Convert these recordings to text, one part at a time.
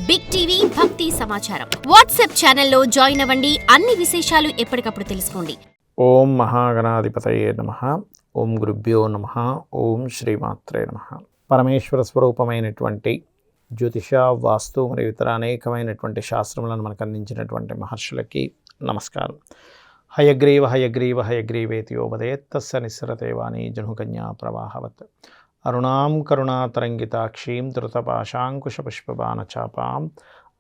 Big TV భక్తి సమాచారం WhatsApp ఛానల్లో జాయిన్ అవ్వండి. అన్ని విశేషాలు ఎప్పటికప్పుడు తెలుసుకోండి. ఓం మహాగణాధిపతయే నమః. ఓం గురుభ్యో నమః. ఓం శ్రీమాత్రే నమః. పరమేశ్వర స్వరూపమైనటువంటి జ్యోతిష, వాస్తు మరియు ఇతర అనేకమైనటువంటి శాస్త్రములను మనకు అందించినటువంటి మహర్షులకి నమస్కారం. హయగ్రీవ హయగ్రీవ హయగ్రీవేతియోపదేత్ తస్య నిస్సరతే వాణి జనుకన్యా ప్రవాహవత్. అరుణాం కరుణాతరంగితాక్షీం ధృతపాశాంకుశపుష్పబాణచాపాం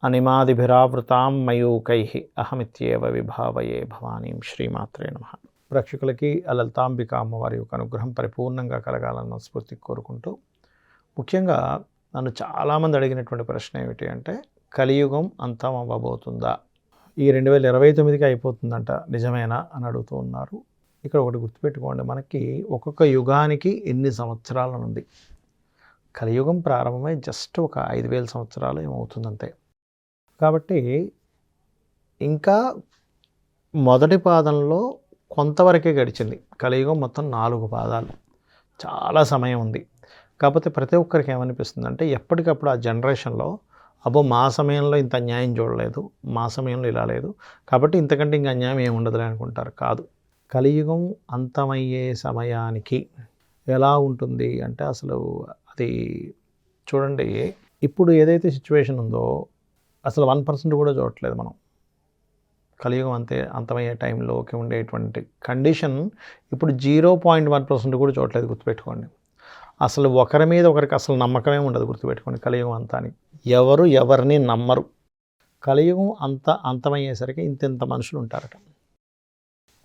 అనిమాదిభిరావృతాం మయూకైః అహమిత్యేవ విభావయే భవానీం. శ్రీమాత్రే నమః. ప్రేక్షకులకి లలితాంబిక అమ్మవారి యొక్క అనుగ్రహం పరిపూర్ణంగా కలగాలన్న స్ఫూర్తి కోరుకుంటూ, ముఖ్యంగా నన్ను చాలామంది అడిగినటువంటి ప్రశ్న ఏమిటి అంటే, కలియుగం అంతం అవ్వబోతుందా, ఈ 2029కి అయిపోతుందంట, నిజమేనా అని అడుగుతూ ఉన్నారు. ఇక్కడ ఒకటి గుర్తుపెట్టుకోండి, మనకి ఒక్కొక్క యుగానికి ఎన్ని సంవత్సరాలు ఉంది. కలియుగం ప్రారంభమై జస్ట్ ఒక 5000 సంవత్సరాలు ఏమవుతుందంతే. కాబట్టి ఇంకా మొదటి పాదంలో కొంతవరకే గడిచింది. కలియుగం మొత్తం 4 పాదాలు, చాలా సమయం ఉంది. కాకపోతే ప్రతి ఒక్కరికి ఏమనిపిస్తుంది అంటే, ఎప్పటికప్పుడు ఆ జనరేషన్లో అబ్బో మా సమయంలో ఇంత అన్యాయం చూడలేదు, మా సమయంలో ఇలా లేదు, కాబట్టి ఇంతకంటే ఇంక అన్యాయం ఏమి ఉండదులే అనుకుంటారు. కాదు, కలియుగం అంతమయ్యే సమయానికి ఎలా ఉంటుంది అంటే, అసలు అది చూడండి, ఇప్పుడు ఏదైతే సిచ్యువేషన్ ఉందో అసలు 1% కూడా చూడట్లేదు మనం. కలియుగం అంతమయ్యే టైంలోకి ఉండేటువంటి కండిషన్ ఇప్పుడు 0.1% కూడా చూడట్లేదు. గుర్తుపెట్టుకోండి, అసలు ఒకరి మీద ఒకరికి అసలు నమ్మకమే ఉండదు. గుర్తుపెట్టుకోండి, కలియుగం అంతానికి ఎవరు ఎవరిని నమ్మరు. కలియుగం అంతమయ్యేసరికి ఇంత మనుషులు ఉంటారట.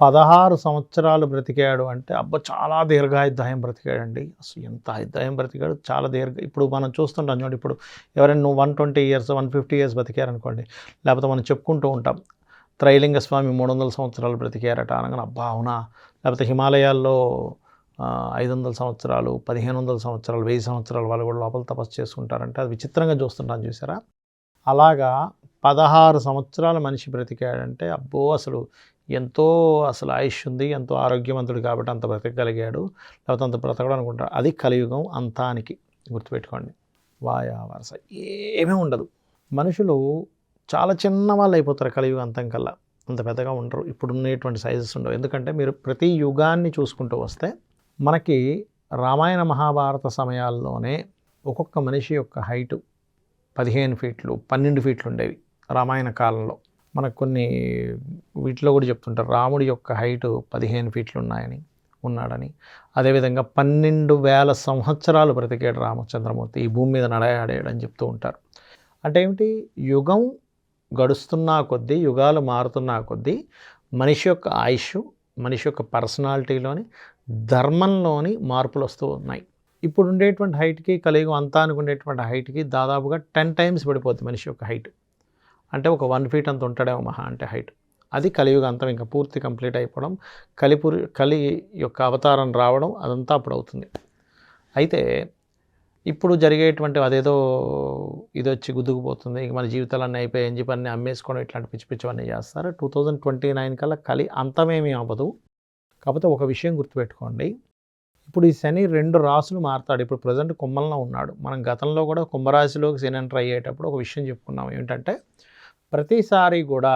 16 సంవత్సరాలు బ్రతికాడు అంటే అబ్బా చాలా దీర్ఘాయుద్ధాయం బ్రతికాడండి. అసలు ఎంత ఆయుద్ధాయం బ్రతికాడు, చాలా ఇప్పుడు మనం చూస్తుంటాం చూడండి. ఇప్పుడు ఎవరైనా 120 years 150 years బ్రతికారనుకోండి, లేకపోతే మనం చెప్పుకుంటూ ఉంటాం త్రైలింగ స్వామి 300 సంవత్సరాలు బ్రతికారట అనగానే అబ్బా అవునా. లేకపోతే హిమాలయాల్లో 500 సంవత్సరాలు 1500 సంవత్సరాలు 1000 సంవత్సరాలు వాళ్ళు కూడా లోపల తపస్సు చేసుకుంటారంటే అది విచిత్రంగా చూస్తుంటాను, చూసారా. అలాగా 16 సంవత్సరాల మనిషి బ్రతికాడంటే అబ్బో అసలు ఎంతో అసలు ఆయుష్ ఉంది, ఎంతో ఆరోగ్యవంతుడు కాబట్టి అంత బ్రతకగలిగాడు, లేకపోతే అంత బ్రతకడం అనుకుంటారు. అది కలియుగం అంతానికి. గుర్తుపెట్టుకోండి, వాయా వరస ఏమీ ఉండదు. మనుషులు చాలా చిన్న వాళ్ళు అయిపోతారు కలియుగం అంతం కల్లా, అంత పెద్దగా ఉండరు. ఇప్పుడు ఉండేటువంటి సైజెస్ ఉండవు. ఎందుకంటే మీరు ప్రతి యుగాన్ని చూసుకుంటూ వస్తే మనకి రామాయణ మహాభారత సమయాల్లోనే ఒక్కొక్క మనిషి యొక్క హైటు 15 ఫీట్లు 12 ఫీట్లు ఉండేవి రామాయణ కాలంలో. మనకు కొన్ని వీటిలో కూడా చెప్తుంటారు రాముడి యొక్క హైటు 15 ఫీట్లు ఉన్నాడని. అదేవిధంగా 12,000 సంవత్సరాలు బ్రతికాడు రామచంద్రమూర్తి, ఈ భూమి మీద నడయాడాడు అని చెప్తూ ఉంటారు. అంటే ఏమిటి, యుగం గడుస్తున్నా కొద్దీ, యుగాలు మారుతున్నా కొద్దీ మనిషి యొక్క ఆయుష్, మనిషి యొక్క పర్సనాలిటీలోని, ధర్మంలోని మార్పులు వస్తూ ఉన్నాయి. ఇప్పుడు ఉండేటువంటి హైట్కి కలియుగం అంతానికి ఉండేటువంటి హైట్కి దాదాపుగా 10 times పడిపోద్ది మనిషి యొక్క హైట్. అంటే ఒక 1 feet అంత ఉంటాడేమో మహా అంటే హైట్. అది కలియుగ అంతం ఇంకా పూర్తి కంప్లీట్ అయిపోవడం, కలి యొక్క అవతారం రావడం, అదంతా అప్పుడు అవుతుంది. అయితే ఇప్పుడు జరిగేటువంటి అదేదో ఇది వచ్చి గుద్దుకుపోతుంది, ఇంక మన జీవితాలన్నీ అయిపోయాయని చెప్పి అన్నీ అమ్మేసుకోవడం, ఇట్లాంటి పిచ్చివన్నీ చేస్తారు. 2029 కల్లా కలి అంతమేమీ అవ్వదు. కాకపోతే ఒక విషయం గుర్తుపెట్టుకోండి, ఇప్పుడు ఈ శని 2 రాశులు మారుతాడు. ఇప్పుడు ప్రజెంట్ కుంభంలో ఉన్నాడు. మనం గతంలో కూడా కుంభరాశిలోకి శని ఎంటర్ అయ్యేటప్పుడు ఒక విషయం చెప్పుకున్నాం, ఏంటంటే ప్రతిసారి కూడా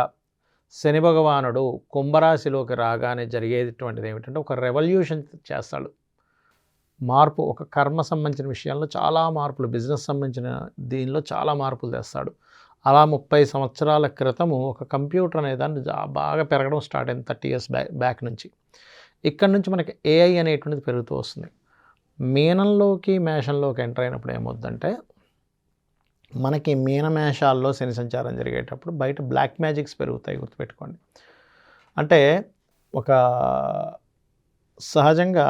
శని భగవానుడు కుంభరాశిలోకి రాగానే జరిగేటువంటిది ఏమిటంటే ఒక రెవల్యూషన్ చేస్తాడు. మార్పు, ఒక కర్మ సంబంధించిన విషయాల్లో చాలా మార్పులు, బిజినెస్ సంబంధించిన దీనిలో చాలా మార్పులు తెస్తాడు. అలా 30 సంవత్సరాల క్రితము ఒక కంప్యూటర్ అనేదాన్ని బాగా పెరగడం స్టార్ట్ అయింది 30 years బ్యాక్ నుంచి. ఇక్కడ నుంచి మనకి AI అనేటువంటిది పెరుగుతూ వస్తుంది. మీనంలోకి మేషంలోకి ఎంటర్ అయినప్పుడు ఏమవుతుందంటే, మనకి మీనమేషాల్లో శని సంచారం జరిగేటప్పుడు బయట బ్లాక్ మ్యాజిక్స్ పెరుగుతాయి. గుర్తుపెట్టుకోండి, అంటే ఒక సహజంగా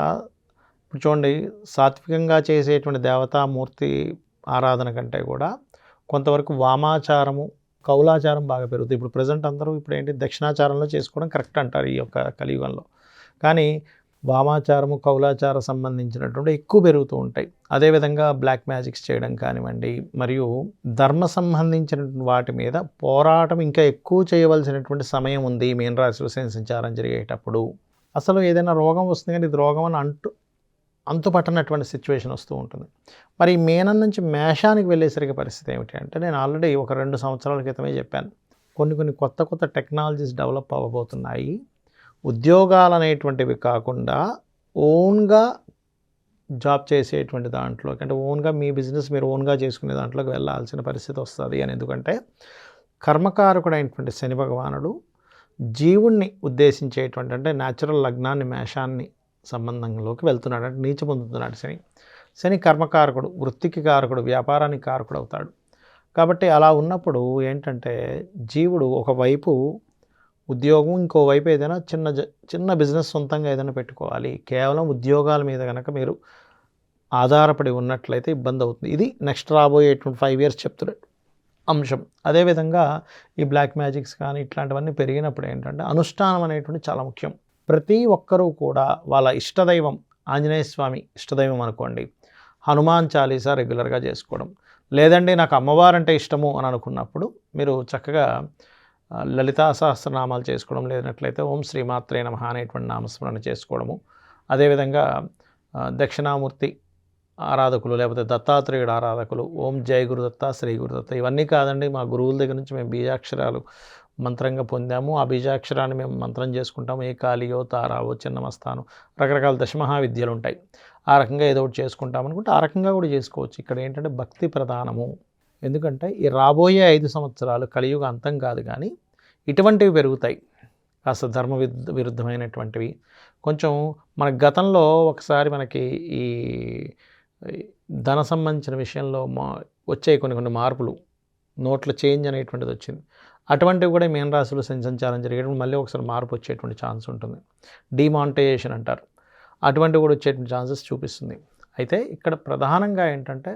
ఇప్పుడు చూడండి, సాత్వికంగా చేసేటువంటి దేవతామూర్తి ఆరాధన కంటే కూడా కొంతవరకు వామాచారము, కౌలాచారం బాగా పెరుగుతుంది. ఇప్పుడు ప్రజెంట్ అందరూ ఇప్పుడు ఏంటి దక్షిణాచారంలో చేసుకోవడం కరెక్ట్ అంటారు ఈ యొక్క కలియుగంలో. కానీ వామాచారము, కౌలాచార సంబంధించినటువంటి ఎక్కువ పెరుగుతూ ఉంటాయి. అదేవిధంగా బ్లాక్ మ్యాజిక్స్ చేయడం కానివ్వండి, మరియు ధర్మ సంబంధించిన వాటి మీద పోరాటం ఇంకా ఎక్కువ చేయవలసినటువంటి సమయం ఉంది మీనరాశిలో శని సంచారం జరిగేటప్పుడు. అసలు ఏదైనా రోగం వస్తుంది కానీ ఇది రోగం అని అంతుపట్టనటువంటి సిచ్యువేషన్ వస్తూ ఉంటుంది. మరి ఈ మీనం నుంచి మేషానికి వెళ్ళేసరికి పరిస్థితి ఏమిటి అంటే, నేను ఆల్రెడీ ఒక 2 సంవత్సరాల క్రితమే చెప్పాను. కొన్ని కొత్త టెక్నాలజీస్ డెవలప్ అవ్వబోతున్నాయి. ఉద్యోగాలు అనేటువంటివి కాకుండా ఓన్గా జాబ్ చేసేటువంటి దాంట్లోకి, అంటే ఓన్గా మీ బిజినెస్ మీరు ఓన్గా చేసుకునే దాంట్లోకి వెళ్ళాల్సిన పరిస్థితి వస్తుంది. అని ఎందుకంటే కర్మకారకుడైనటువంటి శని భగవానుడు జీవుణ్ణి ఉద్దేశించేటువంటి, అంటే న్యాచురల్ లగ్నాన్ని మేషాన్ని సంబంధంలోకి వెళ్తున్నాడు, అంటే నీచ పొందుతున్నాడు శని కర్మకారకుడు, వృత్తికి కారకుడు, వ్యాపారానికి కారకుడు అవుతాడు. కాబట్టి అలా ఉన్నప్పుడు ఏంటంటే జీవుడు ఒకవైపు ఉద్యోగం, ఇంకోవైపు ఏదైనా చిన్న బిజినెస్ సొంతంగా ఏదైనా పెట్టుకోవాలి. కేవలం ఉద్యోగాల మీద కనుక మీరు ఆధారపడి ఉన్నట్లయితే ఇబ్బంది అవుతుంది. ఇది నెక్స్ట్ రాబోయేటువంటి 5 years చెప్తున్నాడు అంశం. అదేవిధంగా ఈ బ్లాక్ మ్యాజిక్స్ కానీ ఇట్లాంటివన్నీ పెరిగినప్పుడు ఏంటంటే అనుష్ఠానం అనేటువంటి చాలా ముఖ్యం. ప్రతి ఒక్కరూ కూడా వాళ్ళ ఇష్టదైవం, ఆంజనేయ స్వామి ఇష్టదైవం అనుకోండి, హనుమాన్ చాలీసా రెగ్యులర్గా చేసుకోవడం, లేదండి నాకు అమ్మవారంటే ఇష్టము అని అనుకున్నప్పుడు మీరు చక్కగా లలితా సహస్రనామాలు చేసుకోవడం, లేనట్లయితే ఓం శ్రీమాత్రే నమః అనేటువంటి నామస్మరణ చేసుకోవడము. అదేవిధంగా దక్షిణామూర్తి ఆరాధకులు, లేకపోతే దత్తాత్రేయుడు ఆరాధకులు, ఓం జయ గురుదత్త, శ్రీ గురుదత్త, ఇవన్నీ కాదండి, మా గురువుల దగ్గర నుంచి మేము బీజాక్షరాలు మంత్రంగా పొందాము, ఆ బీజాక్షరాన్ని మేము మంత్రం చేసుకుంటాము, ఏ కాళియో తారావో చిన్నమస్తాను, రకరకాల దశమహావిద్యలు ఉంటాయి, ఆ రకంగా ఏదో ఒకటి చేసుకుంటాం అనుకుంటే ఆ రకంగా కూడా చేసుకోవచ్చు. ఇక్కడ ఏంటంటే భక్తి ప్రధానము. ఎందుకంటే ఈ రాబోయే 5 సంవత్సరాలు కలియుగ అంతం కాదు, కానీ ఇటువంటివి పెరుగుతాయి. కాస్త ధర్మ విరుద్ధమైనటువంటివి కొంచెం మన గతంలో ఒకసారి మనకి ఈ ధన సంబంధించిన విషయంలో వచ్చే కొన్ని మార్పులు, నోట్ల చేంజ్ అనేటువంటిది వచ్చింది. అటువంటివి కూడా మీనరాశిలో సంచారం జరిగేటప్పుడు మళ్ళీ ఒకసారి మార్పు వచ్చేటువంటి ఛాన్స్ ఉంటుంది. డిమానిటైజేషన్ అంటారు, అటువంటివి కూడా వచ్చేటువంటి ఛాన్సెస్ చూపిస్తుంది. అయితే ఇక్కడ ప్రధానంగా ఏంటంటే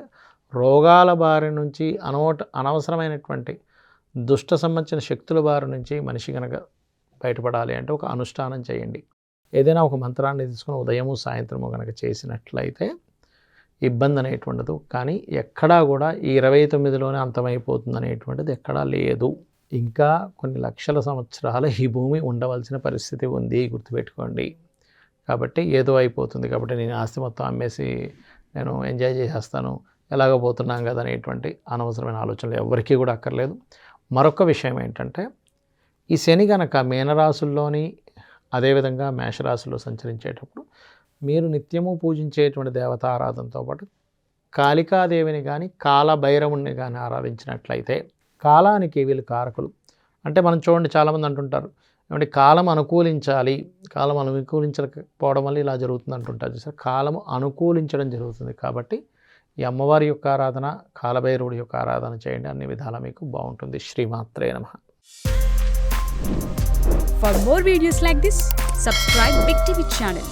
రోగాల బారి నుంచి, అనవసరమైనటువంటి దుష్ట సంబంధించిన శక్తుల బారి నుంచి మనిషి కనుక బయటపడాలి అంటే ఒక అనుష్ఠానం చేయండి. ఏదైనా ఒక మంత్రాన్ని తీసుకుని ఉదయము సాయంత్రము కనుక చేసినట్లయితే ఇబ్బంది అనేటువంటిది. కానీ ఎక్కడా కూడా ఈ 29లోనే అంతమైపోతుంది అనేటువంటిది ఎక్కడా లేదు. ఇంకా కొన్ని లక్షల సంవత్సరాలు ఈ భూమి ఉండవలసిన పరిస్థితి ఉంది, గుర్తుపెట్టుకోండి. కాబట్టి ఏదో అయిపోతుంది, కాబట్టి నేను ఆస్తి మొత్తం అమ్మేసి నేను ఎంజాయ్ చేసేస్తాను, ఎలాగో పోతున్నాం కదా అనేటువంటి అనవసరమైన ఆలోచనలు ఎవరికీ కూడా అక్కర్లేదు. మరొక విషయం ఏంటంటే ఈ శని కనుక మీనరాశుల్లోని అదేవిధంగా మేషరాశిలో సంచరించేటప్పుడు మీరు నిత్యము పూజించేటువంటి దేవత ఆరాధనతో పాటు కాళికాదేవిని కానీ కాలభైరవుని కానీ ఆరాధించినట్లయితే, కాలానికి వీళ్ళు కారకులు. అంటే మనం చూడండి, చాలామంది అంటుంటారు ఏమంటే కాలం అనుకూలించాలి, కాలం అనుకూలించకపోవడం వల్ల ఇలా జరుగుతుంది అంటుంటారు. చూసారు, కాలము అనుకూలించడం జరుగుతుంది. కాబట్టి ఈ అమ్మవారి యొక్క ఆరాధన, కాలభైరవుడి యొక్క ఆరాధన చేయండి, అన్ని విధాలా మీకు బాగుంటుంది. శ్రీమాత్రే నమః. For more videos like this, subscribe Big TV channel.